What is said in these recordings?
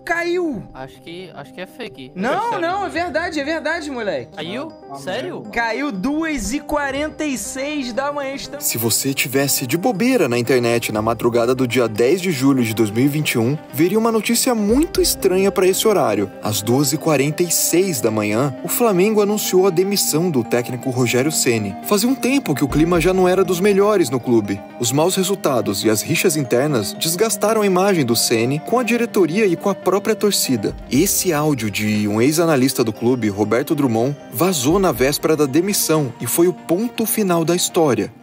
Caiu! Acho que é fake. Não, é verdade, moleque. Caiu? Sério? Caiu 2h46 da manhã. Se você tivesse de bobeira na internet na madrugada do dia 10 de julho de 2021, veria uma notícia muito estranha para esse horário. Às 2h46 da manhã, o Flamengo anunciou a demissão do técnico Rogério Ceni. Fazia um tempo que o clima já não era dos melhores no clube. Os maus resultados e as rixas internas desgastaram a imagem do Ceni com a diretoria e com a própria torcida. Esse áudio de um ex-analista do clube, Roberto Drummond, vazou na véspera da demissão e foi o ponto final da história.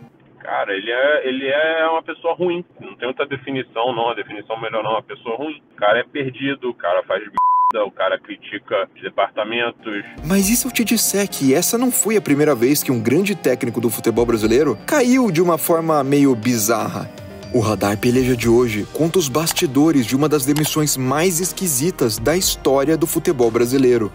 Cara, ele é uma pessoa ruim. Não tem outra definição, não. A definição melhor não. É uma pessoa ruim. O cara é perdido, o cara faz merda, o cara critica os departamentos. Mas e se eu te disser que essa não foi a primeira vez que um grande técnico do futebol brasileiro caiu de uma forma meio bizarra? O Radar Peleja de hoje conta os bastidores de uma das demissões mais esquisitas da história do futebol brasileiro.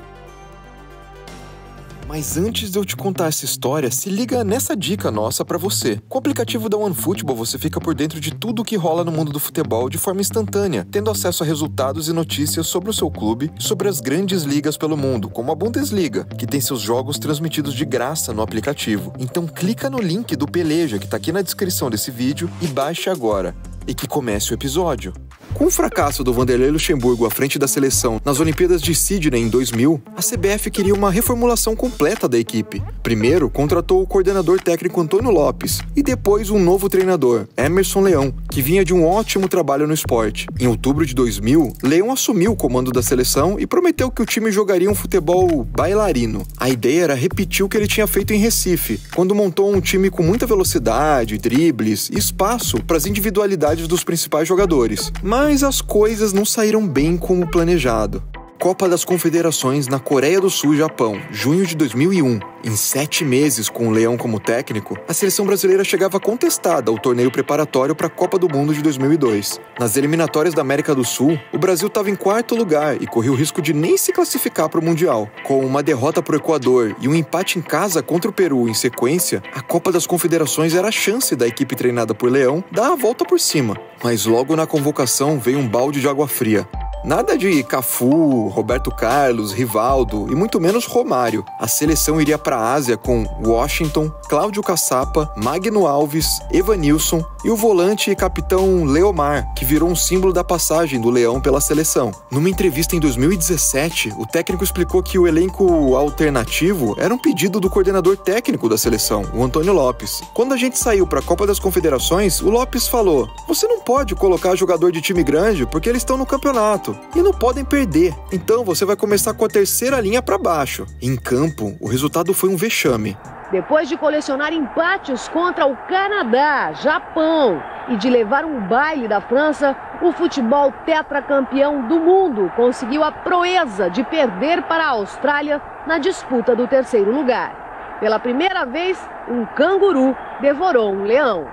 Mas antes de eu te contar essa história, se liga nessa dica nossa pra você. Com o aplicativo da OneFootball, você fica por dentro de tudo o que rola no mundo do futebol de forma instantânea, tendo acesso a resultados e notícias sobre o seu clube e sobre as grandes ligas pelo mundo, como a Bundesliga, que tem seus jogos transmitidos de graça no aplicativo. Então clica no link do Peleja, que tá aqui na descrição desse vídeo, e baixe agora. E que comece o episódio. Com o fracasso do Vanderlei Luxemburgo à frente da seleção nas Olimpíadas de Sydney em 2000, a CBF queria uma reformulação completa da equipe. Primeiro, contratou o coordenador técnico Antônio Lopes e depois um novo treinador, Emerson Leão, que vinha de um ótimo trabalho no esporte. Em outubro de 2000, Leão assumiu o comando da seleção e prometeu que o time jogaria um futebol bailarino. A ideia era repetir o que ele tinha feito em Recife, quando montou um time com muita velocidade, dribles e espaço para as individualidades dos principais jogadores. Mas as coisas não saíram bem como planejado. Copa das Confederações na Coreia do Sul e Japão, junho de 2001. Em 7 meses com o Leão como técnico, a seleção brasileira chegava contestada ao torneio preparatório para a Copa do Mundo de 2002. Nas eliminatórias da América do Sul, o Brasil estava em 4º lugar e corria o risco de nem se classificar para o Mundial. Com uma derrota para o Equador e um empate em casa contra o Peru em sequência, a Copa das Confederações era a chance da equipe treinada por Leão dar a volta por cima. Mas logo na convocação veio um balde de água fria. Nada de Cafu, Roberto Carlos, Rivaldo e muito menos Romário. A seleção iria para a Ásia com Washington, Cláudio Caçapa, Magno Alves, Evanilson e o volante e capitão Leomar, que virou um símbolo da passagem do Leão pela seleção. Numa entrevista em 2017, o técnico explicou que o elenco alternativo era um pedido do coordenador técnico da seleção, o Antônio Lopes. Quando a gente saiu para a Copa das Confederações, o Lopes falou: "Você não pode colocar jogador de time grande porque eles estão no campeonato e não podem perder. Então você vai começar com a terceira linha para baixo." Em campo, o resultado foi um vexame. Depois de colecionar empates contra o Canadá, Japão e de levar um baile da França, o futebol tetracampeão do mundo conseguiu a proeza de perder para a Austrália na disputa do 3º lugar. Pela primeira vez, um canguru devorou um leão.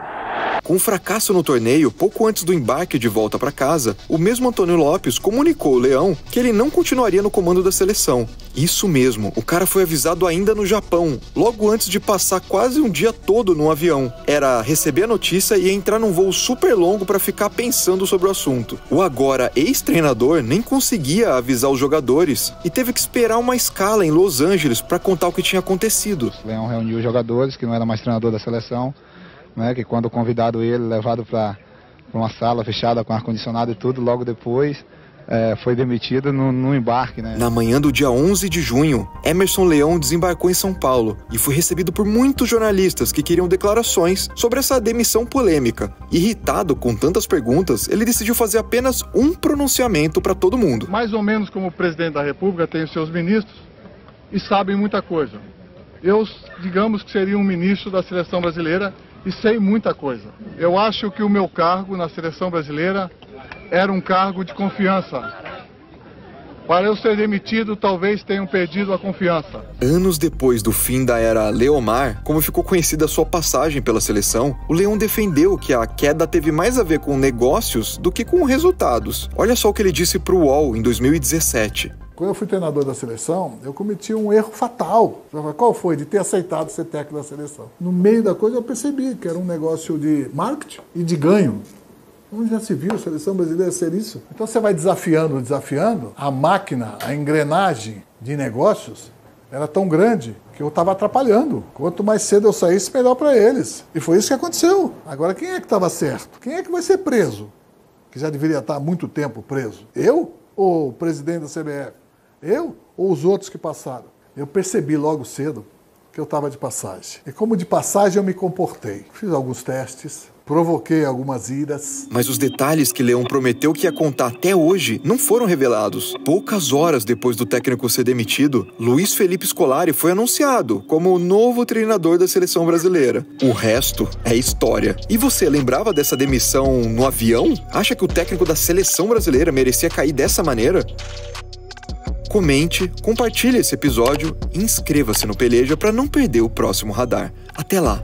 Com o fracasso no torneio, pouco antes do embarque de volta para casa, o mesmo Antônio Lopes comunicou ao Leão que ele não continuaria no comando da seleção. Isso mesmo, o cara foi avisado ainda no Japão, logo antes de passar quase um dia todo no avião. Era receber a notícia e entrar num voo super longo para ficar pensando sobre o assunto. O agora ex-treinador nem conseguia avisar os jogadores e teve que esperar uma escala em Los Angeles para contar o que tinha acontecido. O Leão reuniu os jogadores, que não era mais treinador da seleção, que quando convidado ele, levado para uma sala fechada com ar-condicionado e tudo, logo depois foi demitido no embarque. Na manhã do dia 11 de junho, Emerson Leão desembarcou em São Paulo e foi recebido por muitos jornalistas que queriam declarações sobre essa demissão polêmica. Irritado com tantas perguntas, ele decidiu fazer apenas um pronunciamento para todo mundo. Mais ou menos como o presidente da República tem os seus ministros e sabem muita coisa. Eu, digamos que seria um ministro da seleção brasileira e sei muita coisa. Eu acho que o meu cargo na seleção brasileira era um cargo de confiança. Para eu ser demitido, talvez tenham perdido a confiança. Anos depois do fim da era Leomar, como ficou conhecida a sua passagem pela seleção, o Leão defendeu que a queda teve mais a ver com negócios do que com resultados. Olha só o que ele disse para o UOL em 2017. Quando eu fui treinador da seleção, eu cometi um erro fatal. Qual foi? De ter aceitado ser técnico da seleção. No meio da coisa eu percebi que era um negócio de marketing e de ganho. Onde já se viu a seleção brasileira ser isso? Então você vai desafiando, a máquina, a engrenagem de negócios era tão grande que eu estava atrapalhando. Quanto mais cedo eu saísse, melhor para eles. E foi isso que aconteceu. Agora, quem é que estava certo? Quem é que vai ser preso? Que já deveria estar há muito tempo preso. Eu ou o presidente da CBF? Eu ou os outros que passaram? Eu percebi logo cedo que eu estava de passagem. E como de passagem eu me comportei. Fiz alguns testes, provoquei algumas iras. Mas os detalhes que Leão prometeu que ia contar até hoje não foram revelados. Poucas horas depois do técnico ser demitido, Luiz Felipe Scolari foi anunciado como o novo treinador da seleção brasileira. O resto é história. E você lembrava dessa demissão no avião? Acha que o técnico da seleção brasileira merecia cair dessa maneira? Comente, compartilhe esse episódio e inscreva-se no Peleja para não perder o próximo Radar. Até lá!